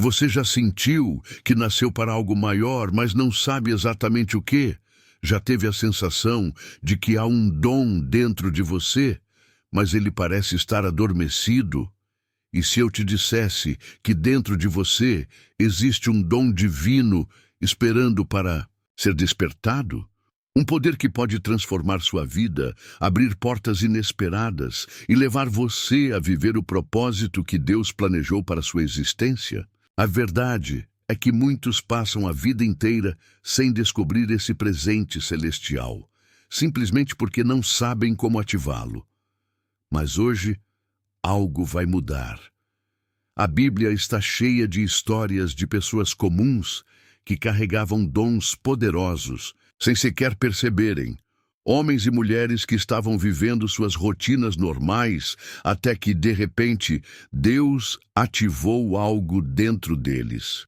Você já sentiu que nasceu para algo maior, mas não sabe exatamente o quê? Já teve a sensação de que há um dom dentro de você, mas ele parece estar adormecido? E se eu te dissesse que dentro de você existe um dom divino esperando para ser despertado? Um poder que pode transformar sua vida, abrir portas inesperadas e levar você a viver o propósito que Deus planejou para sua existência? A verdade é que muitos passam a vida inteira sem descobrir esse presente celestial, simplesmente porque não sabem como ativá-lo. Mas hoje, algo vai mudar. A Bíblia está cheia de histórias de pessoas comuns que carregavam dons poderosos, sem sequer perceberem. Homens e mulheres que estavam vivendo suas rotinas normais, até que, de repente, Deus ativou algo dentro deles.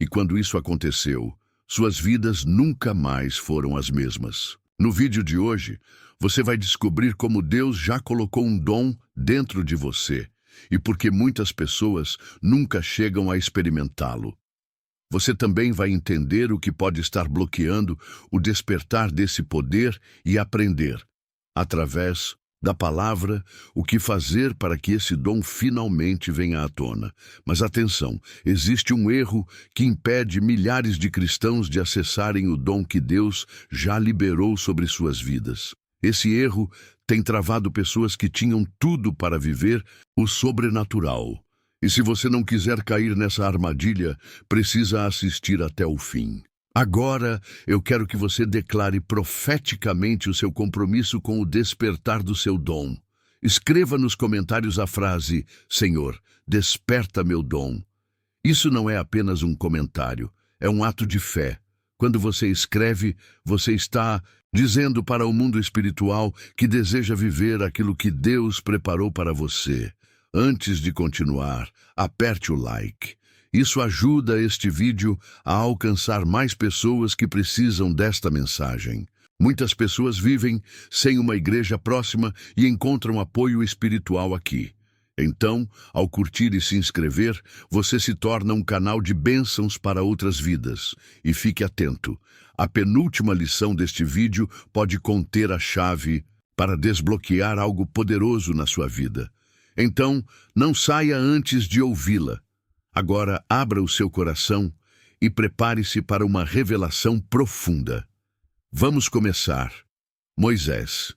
E quando isso aconteceu, suas vidas nunca mais foram as mesmas. No vídeo de hoje, você vai descobrir como Deus já colocou um dom dentro de você, e por que muitas pessoas nunca chegam a experimentá-lo. Você também vai entender o que pode estar bloqueando o despertar desse poder e aprender, através da palavra, o que fazer para que esse dom finalmente venha à tona. Mas atenção, existe um erro que impede milhares de cristãos de acessarem o dom que Deus já liberou sobre suas vidas. Esse erro tem travado pessoas que tinham tudo para viver o sobrenatural. E se você não quiser cair nessa armadilha, precisa assistir até o fim. Agora, eu quero que você declare profeticamente o seu compromisso com o despertar do seu dom. Escreva nos comentários a frase: Senhor, desperta meu dom. Isso não é apenas um comentário, é um ato de fé. Quando você escreve, você está dizendo para o mundo espiritual que deseja viver aquilo que Deus preparou para você. Antes de continuar, aperte o like. Isso ajuda este vídeo a alcançar mais pessoas que precisam desta mensagem. Muitas pessoas vivem sem uma igreja próxima e encontram apoio espiritual aqui. Então, ao curtir e se inscrever, você se torna um canal de bênçãos para outras vidas. E fique atento, a penúltima lição deste vídeo pode conter a chave para desbloquear algo poderoso na sua vida. Então, não saia antes de ouvi-la. Agora, abra o seu coração e prepare-se para uma revelação profunda. Vamos começar. Moisés.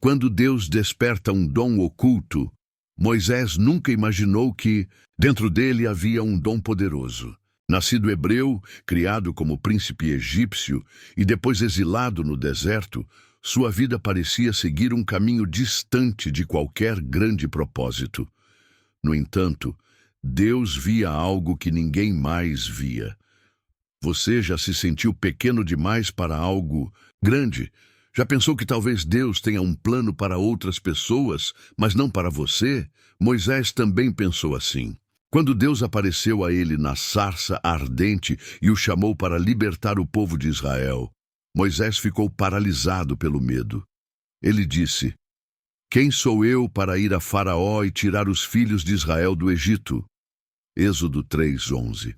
Quando Deus desperta um dom oculto, Moisés nunca imaginou que, dentro dele, havia um dom poderoso. Nascido hebreu, criado como príncipe egípcio e depois exilado no deserto, sua vida parecia seguir um caminho distante de qualquer grande propósito. No entanto, Deus via algo que ninguém mais via. Você já se sentiu pequeno demais para algo grande? Já pensou que talvez Deus tenha um plano para outras pessoas, mas não para você? Moisés também pensou assim. Quando Deus apareceu a ele na sarça ardente e o chamou para libertar o povo de Israel, Moisés ficou paralisado pelo medo. Ele disse: Quem sou eu para ir a Faraó e tirar os filhos de Israel do Egito? Êxodo 3:11.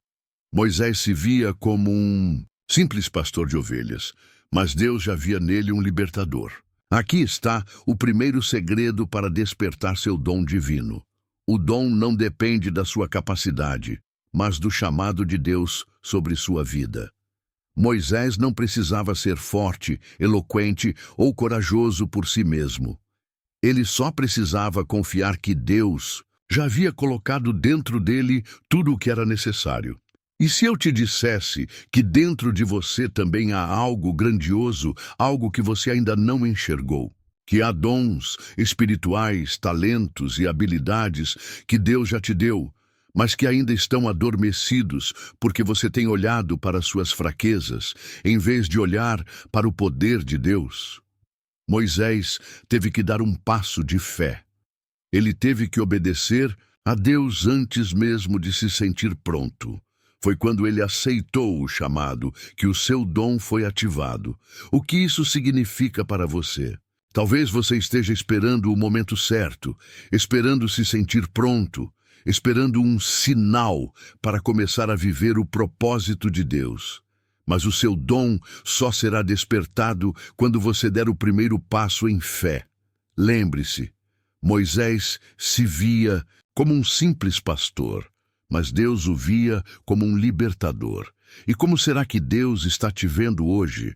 Moisés se via como um simples pastor de ovelhas, mas Deus já via nele um libertador. Aqui está o primeiro segredo para despertar seu dom divino. O dom não depende da sua capacidade, mas do chamado de Deus sobre sua vida. Moisés não precisava ser forte, eloquente ou corajoso por si mesmo. Ele só precisava confiar que Deus já havia colocado dentro dele tudo o que era necessário. E se eu te dissesse que dentro de você também há algo grandioso, algo que você ainda não enxergou? Que há dons espirituais, talentos e habilidades que Deus já te deu, mas que ainda estão adormecidos porque você tem olhado para suas fraquezas, em vez de olhar para o poder de Deus. Moisés teve que dar um passo de fé. Ele teve que obedecer a Deus antes mesmo de se sentir pronto. Foi quando ele aceitou o chamado que o seu dom foi ativado. O que isso significa para você? Talvez você esteja esperando o momento certo, esperando se sentir pronto, esperando um sinal para começar a viver o propósito de Deus. Mas o seu dom só será despertado quando você der o primeiro passo em fé. Lembre-se, Moisés se via como um simples pastor, mas Deus o via como um libertador. E como será que Deus está te vendo hoje?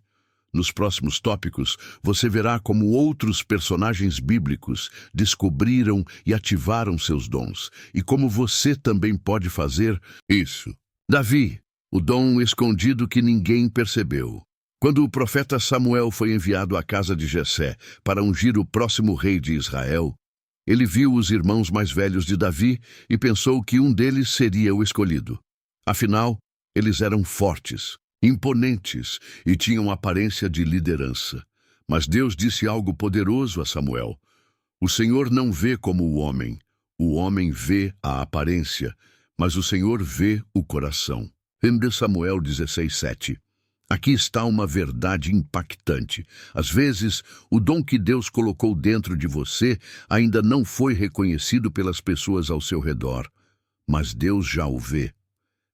Nos próximos tópicos, você verá como outros personagens bíblicos descobriram e ativaram seus dons, e como você também pode fazer isso. Davi, o dom escondido que ninguém percebeu. Quando o profeta Samuel foi enviado à casa de Jessé para ungir o próximo rei de Israel, ele viu os irmãos mais velhos de Davi e pensou que um deles seria o escolhido. Afinal, eles eram fortes, imponentes e tinham aparência de liderança. Mas Deus disse algo poderoso a Samuel. O Senhor não vê como o homem vê a aparência, mas o Senhor vê o coração. 1 Samuel 16:7. Aqui está uma verdade impactante. Às vezes, o dom que Deus colocou dentro de você ainda não foi reconhecido pelas pessoas ao seu redor, mas Deus já o vê.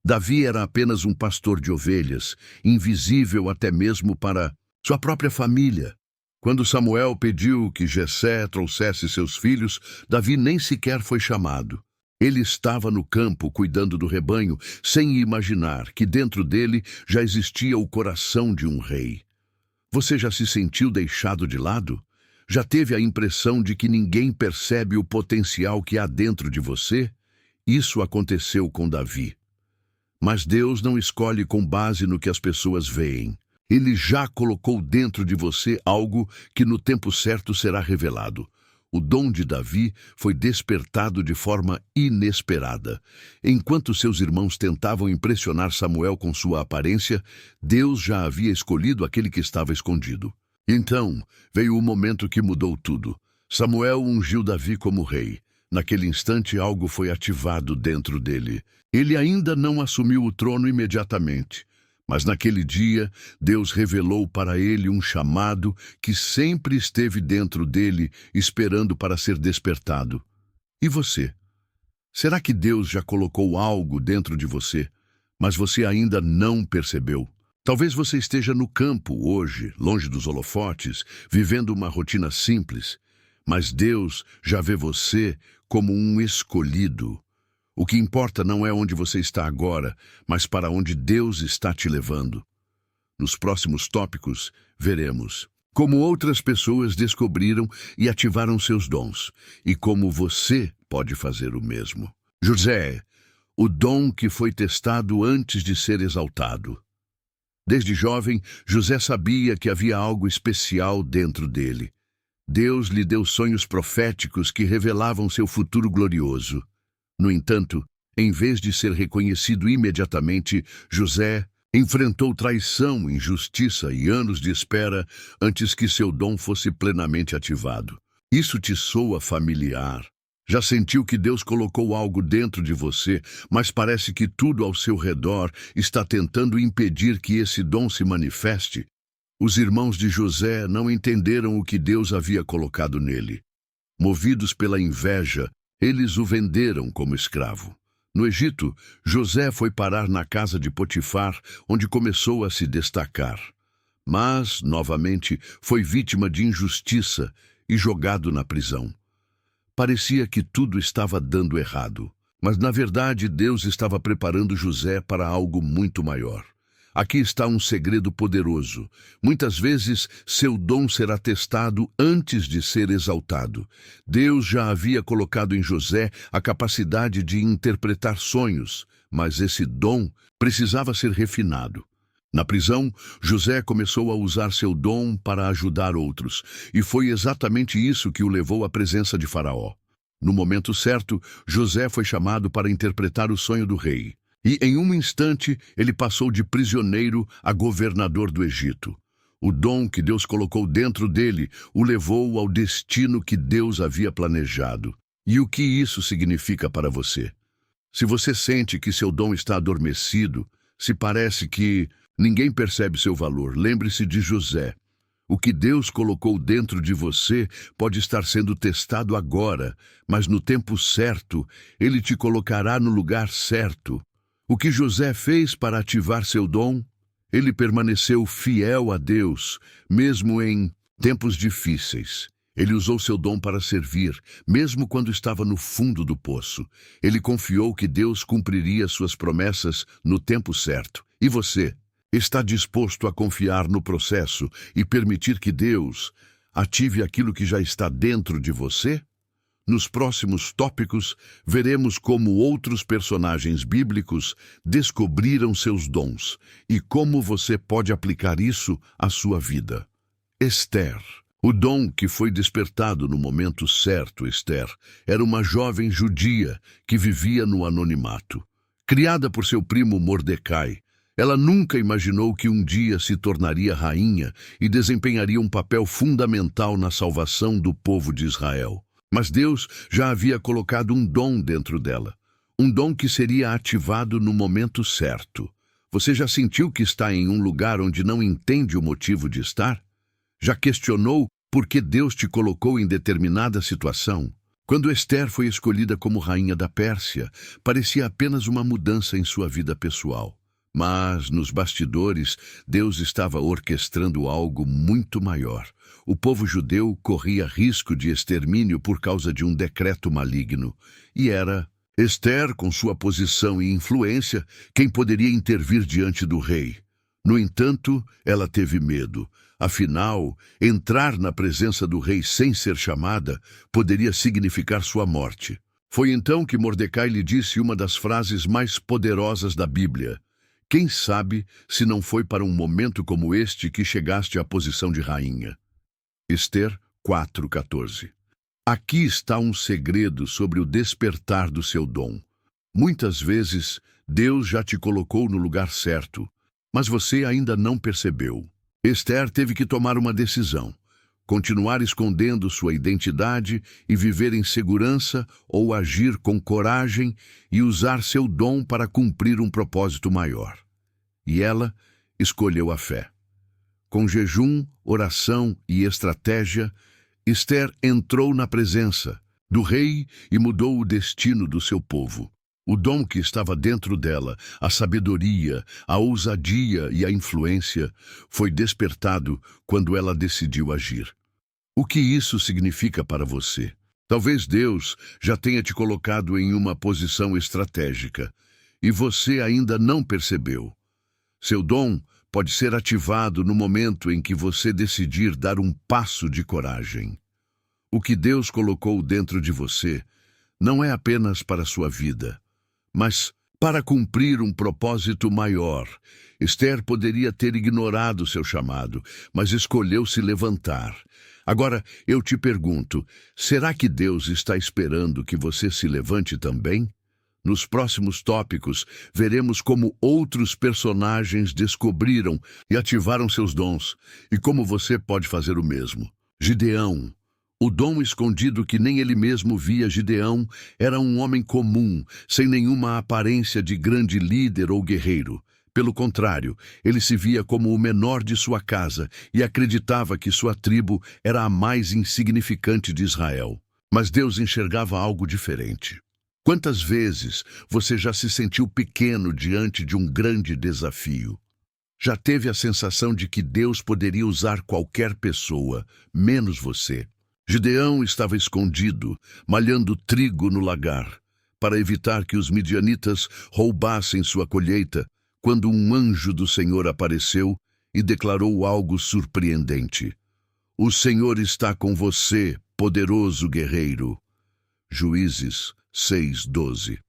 Davi era apenas um pastor de ovelhas, invisível até mesmo para sua própria família. Quando Samuel pediu que Jessé trouxesse seus filhos, Davi nem sequer foi chamado. Ele estava no campo cuidando do rebanho, sem imaginar que dentro dele já existia o coração de um rei. Você já se sentiu deixado de lado? Já teve a impressão de que ninguém percebe o potencial que há dentro de você? Isso aconteceu com Davi. Mas Deus não escolhe com base no que as pessoas veem. Ele já colocou dentro de você algo que no tempo certo será revelado. O dom de Davi foi despertado de forma inesperada. Enquanto seus irmãos tentavam impressionar Samuel com sua aparência, Deus já havia escolhido aquele que estava escondido. Então, veio o momento que mudou tudo. Samuel ungiu Davi como rei. Naquele instante, algo foi ativado dentro dele. Ele ainda não assumiu o trono imediatamente, mas naquele dia, Deus revelou para ele um chamado que sempre esteve dentro dele, esperando para ser despertado. E você? Será que Deus já colocou algo dentro de você, mas você ainda não percebeu? Talvez você esteja no campo hoje, longe dos holofotes, vivendo uma rotina simples, mas Deus já vê você como um escolhido. O que importa não é onde você está agora, mas para onde Deus está te levando. Nos próximos tópicos, veremos como outras pessoas descobriram e ativaram seus dons, e como você pode fazer o mesmo. José, o dom que foi testado antes de ser exaltado. Desde jovem, José sabia que havia algo especial dentro dele. Deus lhe deu sonhos proféticos que revelavam seu futuro glorioso. No entanto, em vez de ser reconhecido imediatamente, José enfrentou traição, injustiça e anos de espera antes que seu dom fosse plenamente ativado. Isso te soa familiar. Já sentiu que Deus colocou algo dentro de você, mas parece que tudo ao seu redor está tentando impedir que esse dom se manifeste? Os irmãos de José não entenderam o que Deus havia colocado nele. Movidos pela inveja, eles o venderam como escravo. No Egito, José foi parar na casa de Potifar, onde começou a se destacar. Mas, novamente, foi vítima de injustiça e jogado na prisão. Parecia que tudo estava dando errado, mas na verdade Deus estava preparando José para algo muito maior. Aqui está um segredo poderoso. Muitas vezes, seu dom será testado antes de ser exaltado. Deus já havia colocado em José a capacidade de interpretar sonhos, mas esse dom precisava ser refinado. Na prisão, José começou a usar seu dom para ajudar outros, e foi exatamente isso que o levou à presença de Faraó. No momento certo, José foi chamado para interpretar o sonho do rei. E em um instante ele passou de prisioneiro a governador do Egito. O dom que Deus colocou dentro dele o levou ao destino que Deus havia planejado. E o que isso significa para você? Se você sente que seu dom está adormecido, se parece que ninguém percebe seu valor, lembre-se de José. O que Deus colocou dentro de você pode estar sendo testado agora, mas no tempo certo, Ele te colocará no lugar certo. O que José fez para ativar seu dom? Ele permaneceu fiel a Deus, mesmo em tempos difíceis. Ele usou seu dom para servir, mesmo quando estava no fundo do poço. Ele confiou que Deus cumpriria suas promessas no tempo certo. E você? Está disposto a confiar no processo e permitir que Deus ative aquilo que já está dentro de você? Nos próximos tópicos, veremos como outros personagens bíblicos descobriram seus dons e como você pode aplicar isso à sua vida. Esther. O dom que foi despertado no momento certo, Esther, era uma jovem judia que vivia no anonimato. Criada por seu primo Mordecai, ela nunca imaginou que um dia se tornaria rainha e desempenharia um papel fundamental na salvação do povo de Israel. Mas Deus já havia colocado um dom dentro dela, um dom que seria ativado no momento certo. Você já sentiu que está em um lugar onde não entende o motivo de estar? Já questionou por que Deus te colocou em determinada situação? Quando Esther foi escolhida como rainha da Pérsia, parecia apenas uma mudança em sua vida pessoal. Mas, nos bastidores, Deus estava orquestrando algo muito maior. O povo judeu corria risco de extermínio por causa de um decreto maligno. E era Esther, com sua posição e influência, quem poderia intervir diante do rei. No entanto, ela teve medo. Afinal, entrar na presença do rei sem ser chamada poderia significar sua morte. Foi então que Mordecai lhe disse uma das frases mais poderosas da Bíblia. Quem sabe se não foi para um momento como este que chegaste à posição de rainha? Esther 4:14. Aqui está um segredo sobre o despertar do seu dom. Muitas vezes, Deus já te colocou no lugar certo, mas você ainda não percebeu. Esther teve que tomar uma decisão: continuar escondendo sua identidade e viver em segurança ou agir com coragem e usar seu dom para cumprir um propósito maior. E ela escolheu a fé. Com jejum, oração e estratégia, Esther entrou na presença do rei e mudou o destino do seu povo. O dom que estava dentro dela, a sabedoria, a ousadia e a influência, foi despertado quando ela decidiu agir. O que isso significa para você? Talvez Deus já tenha te colocado em uma posição estratégica e você ainda não percebeu. Seu dom pode ser ativado no momento em que você decidir dar um passo de coragem. O que Deus colocou dentro de você não é apenas para a sua vida, mas para cumprir um propósito maior. Esther poderia ter ignorado seu chamado, mas escolheu se levantar. Agora, eu te pergunto, será que Deus está esperando que você se levante também? Nos próximos tópicos, veremos como outros personagens descobriram e ativaram seus dons, e como você pode fazer o mesmo. Gideão. O dom escondido que nem ele mesmo via. Gideão era um homem comum, sem nenhuma aparência de grande líder ou guerreiro. Pelo contrário, ele se via como o menor de sua casa e acreditava que sua tribo era a mais insignificante de Israel. Mas Deus enxergava algo diferente. Quantas vezes você já se sentiu pequeno diante de um grande desafio? Já teve a sensação de que Deus poderia usar qualquer pessoa, menos você? Gideão estava escondido, malhando trigo no lagar, para evitar que os midianitas roubassem sua colheita, quando um anjo do Senhor apareceu e declarou algo surpreendente. O Senhor está com você, poderoso guerreiro. Juízes 6:12.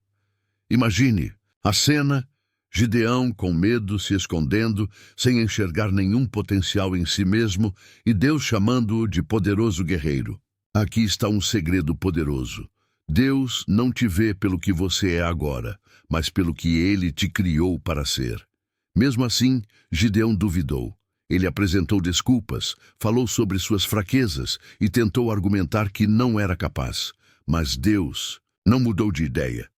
Imagine a cena: Gideão com medo, se escondendo, sem enxergar nenhum potencial em si mesmo, e Deus chamando-o de poderoso guerreiro. Aqui está um segredo poderoso. Deus não te vê pelo que você é agora, mas pelo que Ele te criou para ser. Mesmo assim, Gideão duvidou. Ele apresentou desculpas, falou sobre suas fraquezas e tentou argumentar que não era capaz. Mas Deus não mudou de ideia.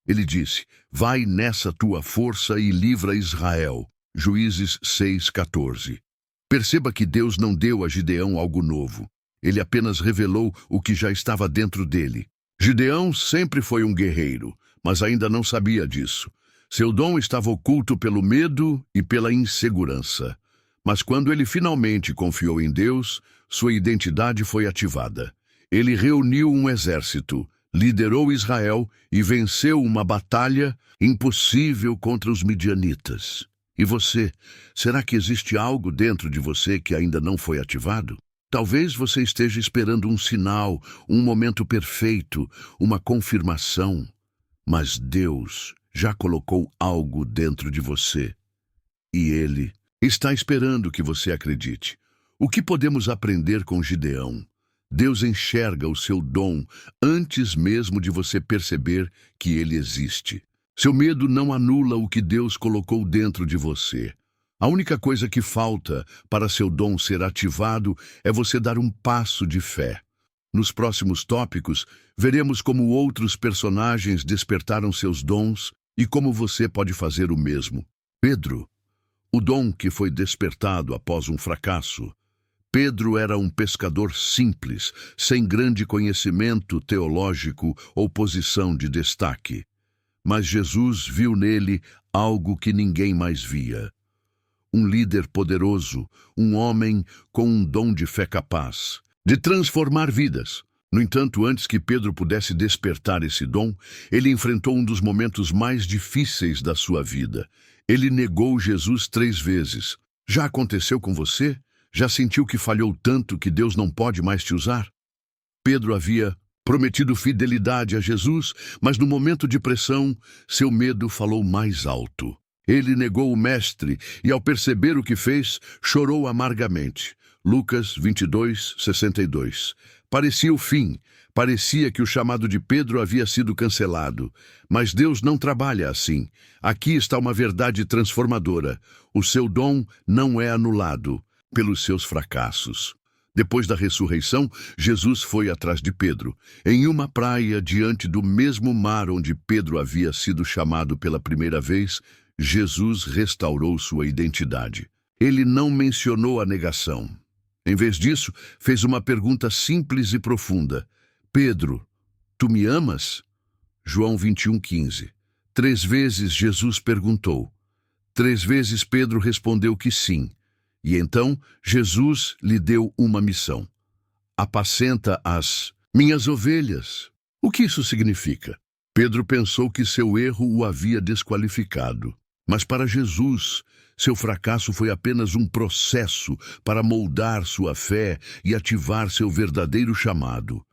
Ele disse: vai nessa tua força e livra Israel. Juízes 6:14. Perceba que Deus não deu a Gideão algo novo. Ele apenas revelou o que já estava dentro dele. Gideão sempre foi um guerreiro, mas ainda não sabia disso. Seu dom estava oculto pelo medo e pela insegurança. Mas quando ele finalmente confiou em Deus, sua identidade foi ativada. Ele reuniu um exército, liderou Israel e venceu uma batalha impossível contra os midianitas. E você, será que existe algo dentro de você que ainda não foi ativado? Talvez você esteja esperando um sinal, um momento perfeito, uma confirmação. Mas Deus já colocou algo dentro de você. E Ele está esperando que você acredite. O que podemos aprender com Gideão? Deus enxerga o seu dom antes mesmo de você perceber que ele existe. Seu medo não anula o que Deus colocou dentro de você. A única coisa que falta para seu dom ser ativado é você dar um passo de fé. Nos próximos tópicos, veremos como outros personagens despertaram seus dons e como você pode fazer o mesmo. Pedro, o dom que foi despertado após um fracasso. Pedro era um pescador simples, sem grande conhecimento teológico ou posição de destaque. Mas Jesus viu nele algo que ninguém mais via. Um líder poderoso, um homem com um dom de fé capaz de transformar vidas. No entanto, antes que Pedro pudesse despertar esse dom, ele enfrentou um dos momentos mais difíceis da sua vida. Ele negou Jesus 3 vezes. Já aconteceu com você? Já sentiu que falhou tanto que Deus não pode mais te usar? Pedro havia prometido fidelidade a Jesus, mas no momento de pressão, seu medo falou mais alto. Ele negou o Mestre e, ao perceber o que fez, chorou amargamente. Lucas 22, 62. Parecia o fim. Parecia que o chamado de Pedro havia sido cancelado. Mas Deus não trabalha assim. Aqui está uma verdade transformadora. O seu dom não é anulado pelos seus fracassos. Depois da ressurreição, Jesus foi atrás de Pedro. Em uma praia, diante do mesmo mar onde Pedro havia sido chamado pela primeira vez, Jesus restaurou sua identidade. Ele não mencionou a negação. Em vez disso, fez uma pergunta simples e profunda. Pedro, tu me amas? João 21:15. 3 vezes Jesus perguntou. 3 vezes Pedro respondeu que sim. E então Jesus lhe deu uma missão. Apacenta as minhas ovelhas. O que isso significa? Pedro pensou que seu erro o havia desqualificado. Mas para Jesus, seu fracasso foi apenas um processo para moldar sua fé e ativar seu verdadeiro chamado.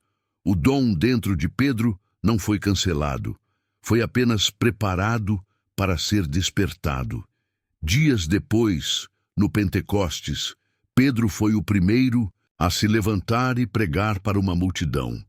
O dom dentro de Pedro não foi cancelado. Foi apenas preparado para ser despertado. Dias depois, no Pentecostes, Pedro foi o primeiro a se levantar e pregar para uma multidão.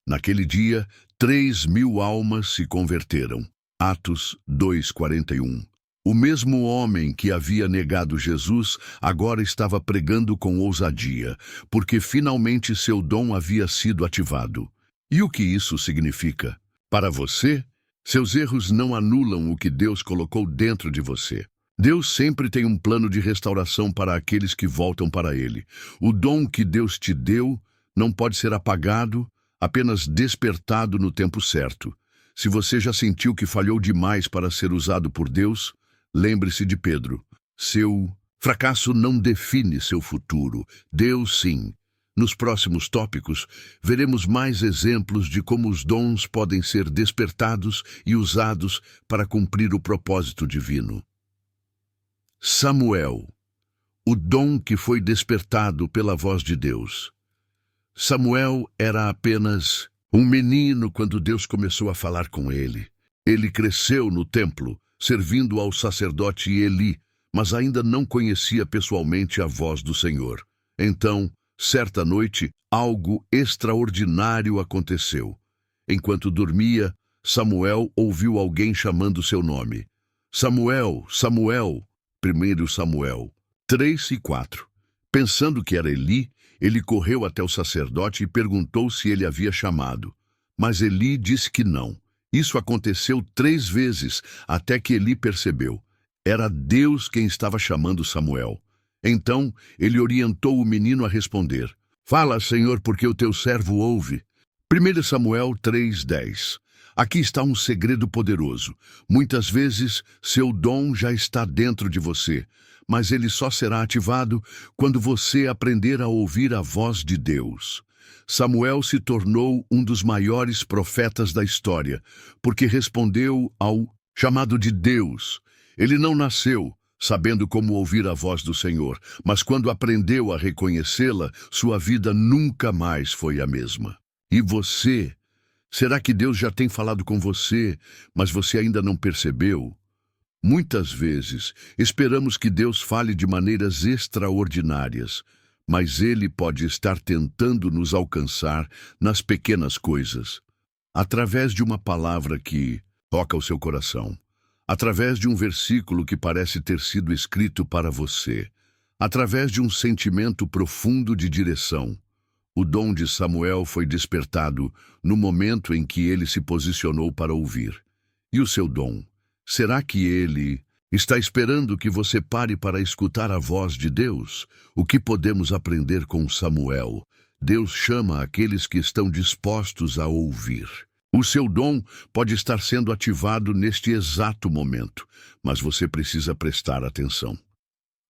Naquele dia, 3.000 almas se converteram. Atos 2:41. O mesmo homem que havia negado Jesus agora estava pregando com ousadia, porque finalmente seu dom havia sido ativado. E o que isso significa? Para você, seus erros não anulam o que Deus colocou dentro de você. Deus sempre tem um plano de restauração para aqueles que voltam para Ele. O dom que Deus te deu não pode ser apagado, apenas despertado no tempo certo. Se você já sentiu que falhou demais para ser usado por Deus, lembre-se de Pedro. Seu fracasso não define seu futuro. Deus sim. Nos próximos tópicos, veremos mais exemplos de como os dons podem ser despertados e usados para cumprir o propósito divino. Samuel, o dom que foi despertado pela voz de Deus. Samuel era apenas um menino quando Deus começou a falar com ele. Ele cresceu no templo, servindo ao sacerdote Eli, mas ainda não conhecia pessoalmente a voz do Senhor. Então, certa noite, algo extraordinário aconteceu. Enquanto dormia, Samuel ouviu alguém chamando seu nome. Samuel, Samuel. 1 Samuel 3:4. Pensando que era Eli, ele correu até o sacerdote e perguntou se ele havia chamado. Mas Eli disse que não. Isso aconteceu 3 vezes, até que Eli percebeu. Era Deus quem estava chamando Samuel. Então ele orientou o menino a responder: Fala, Senhor, porque o teu servo ouve. 1 Samuel 3:10. Aqui está um segredo poderoso. Muitas vezes, seu dom já está dentro de você, mas ele só será ativado quando você aprender a ouvir a voz de Deus. Samuel se tornou um dos maiores profetas da história, porque respondeu ao chamado de Deus. Ele não nasceu sabendo como ouvir a voz do Senhor, mas quando aprendeu a reconhecê-la, sua vida nunca mais foi a mesma. E você? Será que Deus já tem falado com você, mas você ainda não percebeu? Muitas vezes, esperamos que Deus fale de maneiras extraordinárias, mas Ele pode estar tentando nos alcançar nas pequenas coisas, através de uma palavra que toca o seu coração, através de um versículo que parece ter sido escrito para você, através de um sentimento profundo de direção. O dom de Samuel foi despertado no momento em que ele se posicionou para ouvir. E o seu dom? Será que ele está esperando que você pare para escutar a voz de Deus? O que podemos aprender com Samuel? Deus chama aqueles que estão dispostos a ouvir. O seu dom pode estar sendo ativado neste exato momento, mas você precisa prestar atenção.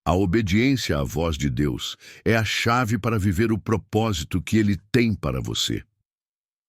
A obediência à voz de Deus é a chave para viver o propósito que Ele tem para você.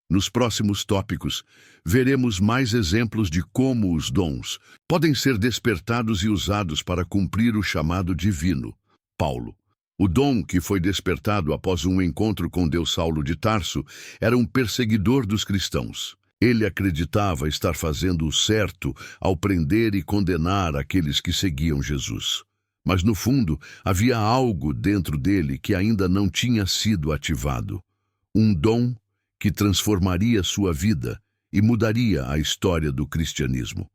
Nos próximos tópicos, veremos mais exemplos de como os dons podem ser despertados e usados para cumprir o chamado divino. Paulo. O dom que foi despertado após um encontro com Deus, Saulo de Tarso, era um perseguidor dos cristãos. Ele acreditava estar fazendo o certo ao prender e condenar aqueles que seguiam Jesus. Mas, no fundo, havia algo dentro dele que ainda não tinha sido ativado. Um dom que transformaria sua vida e mudaria a história do cristianismo.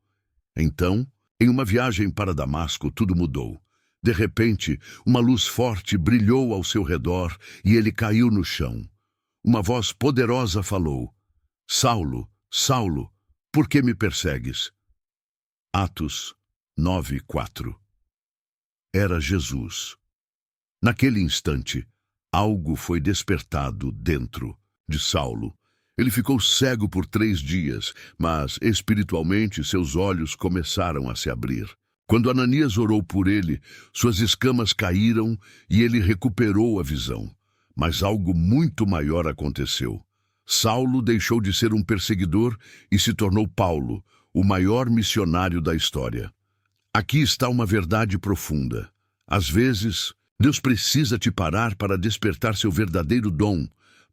Então, em uma viagem para Damasco, tudo mudou. De repente, uma luz forte brilhou ao seu redor e ele caiu no chão. Uma voz poderosa falou: Saulo, Saulo, por que me persegues? Atos 9:4. Era Jesus. Naquele instante, algo foi despertado dentro de Saulo. Ele ficou cego por 3 dias, mas espiritualmente seus olhos começaram a se abrir. Quando Ananias orou por ele, suas escamas caíram e ele recuperou a visão. Mas algo muito maior aconteceu. Saulo deixou de ser um perseguidor e se tornou Paulo, o maior missionário da história. Aqui está uma verdade profunda. Às vezes, Deus precisa te parar para despertar seu verdadeiro dom.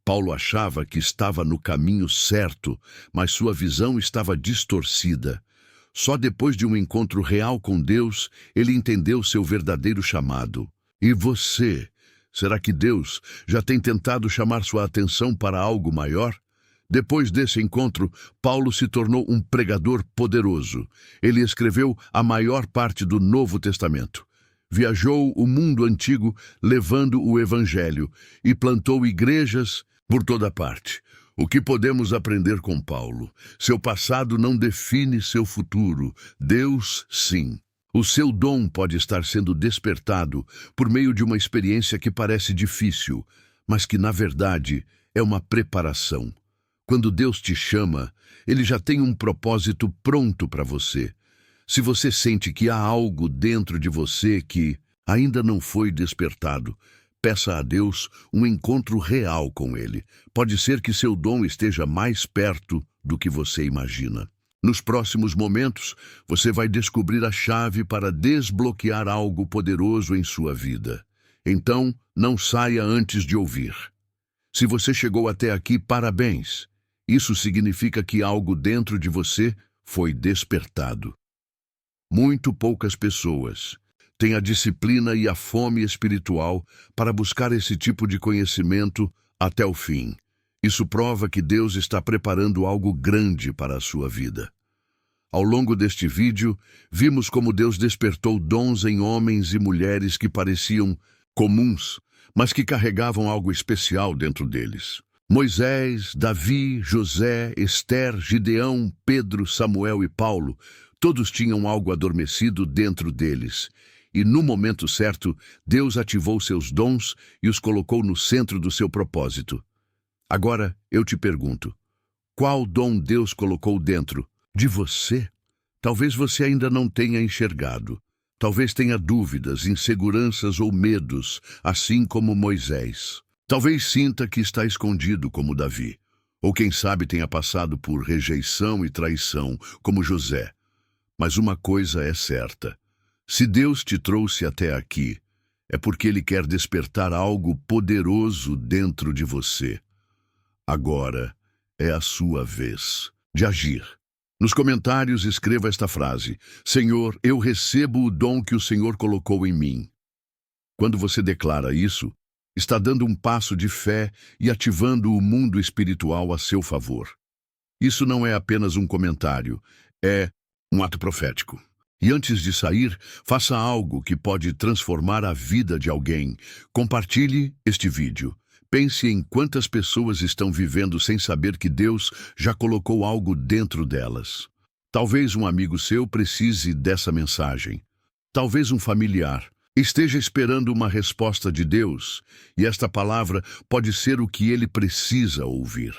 Paulo achava que estava no caminho certo, mas sua visão estava distorcida. Só depois de um encontro real com Deus, ele entendeu seu verdadeiro chamado. E você? Será que Deus já tem tentado chamar sua atenção para algo maior? Depois desse encontro, Paulo se tornou um pregador poderoso. Ele escreveu a maior parte do Novo Testamento. Viajou o mundo antigo levando o Evangelho e plantou igrejas por toda parte. O que podemos aprender com Paulo? Seu passado não define seu futuro. Deus, sim. O seu dom pode estar sendo despertado por meio de uma experiência que parece difícil, mas que, na verdade, é uma preparação. Quando Deus te chama, Ele já tem um propósito pronto para você. Se você sente que há algo dentro de você que ainda não foi despertado, peça a Deus um encontro real com Ele. Pode ser que seu dom esteja mais perto do que você imagina. Nos próximos momentos, você vai descobrir a chave para desbloquear algo poderoso em sua vida. Então, não saia antes de ouvir. Se você chegou até aqui, parabéns. Isso significa que algo dentro de você foi despertado. Muito poucas pessoas têm a disciplina e a fome espiritual para buscar esse tipo de conhecimento até o fim. Isso prova que Deus está preparando algo grande para a sua vida. Ao longo deste vídeo, vimos como Deus despertou dons em homens e mulheres que pareciam comuns, mas que carregavam algo especial dentro deles. Moisés, Davi, José, Esther, Gideão, Pedro, Samuel e Paulo, todos tinham algo adormecido dentro deles. e no momento certo, Deus ativou seus dons e os colocou no centro do seu propósito. Agora, eu te pergunto, qual dom Deus colocou dentro de você? Talvez você ainda não tenha enxergado. Talvez tenha dúvidas, inseguranças ou medos, assim como Moisés. Talvez sinta que está escondido, como Davi. Ou quem sabe tenha passado por rejeição e traição, como José. Mas uma coisa é certa. Se Deus te trouxe até aqui, é porque Ele quer despertar algo poderoso dentro de você. Agora é a sua vez de agir. Nos comentários escreva esta frase: Senhor, eu recebo o dom que o Senhor colocou em mim. Quando você declara isso, está dando um passo de fé e ativando o mundo espiritual a seu favor. Isso não é apenas um comentário, é um ato profético. E antes de sair, faça algo que pode transformar a vida de alguém. Compartilhe este vídeo. Pense em quantas pessoas estão vivendo sem saber que Deus já colocou algo dentro delas. Talvez um amigo seu precise dessa mensagem. Talvez um familiar esteja esperando uma resposta de Deus, e esta palavra pode ser o que ele precisa ouvir.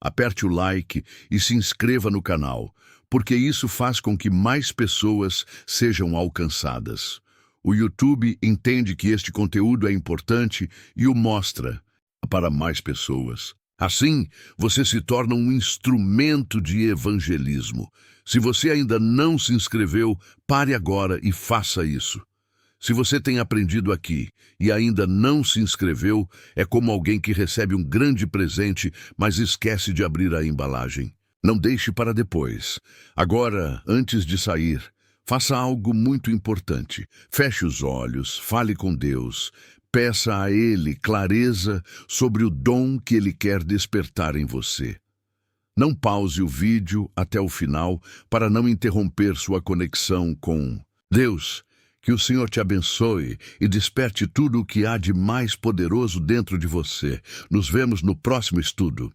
Aperte o like e se inscreva no canal, porque isso faz com que mais pessoas sejam alcançadas. O YouTube entende que este conteúdo é importante e o mostra para mais pessoas. Assim, você se torna um instrumento de evangelismo. Se você ainda não se inscreveu, pare agora e faça isso. Se você tem aprendido aqui e ainda não se inscreveu, é como alguém que recebe um grande presente, mas esquece de abrir a embalagem. Não deixe para depois. Agora, antes de sair, faça algo muito importante. Feche os olhos, fale com Deus. Peça a Ele clareza sobre o dom que Ele quer despertar em você. Não pause o vídeo até o final para não interromper sua conexão com Deus. Que o Senhor te abençoe e desperte tudo o que há de mais poderoso dentro de você. Nos vemos no próximo estudo.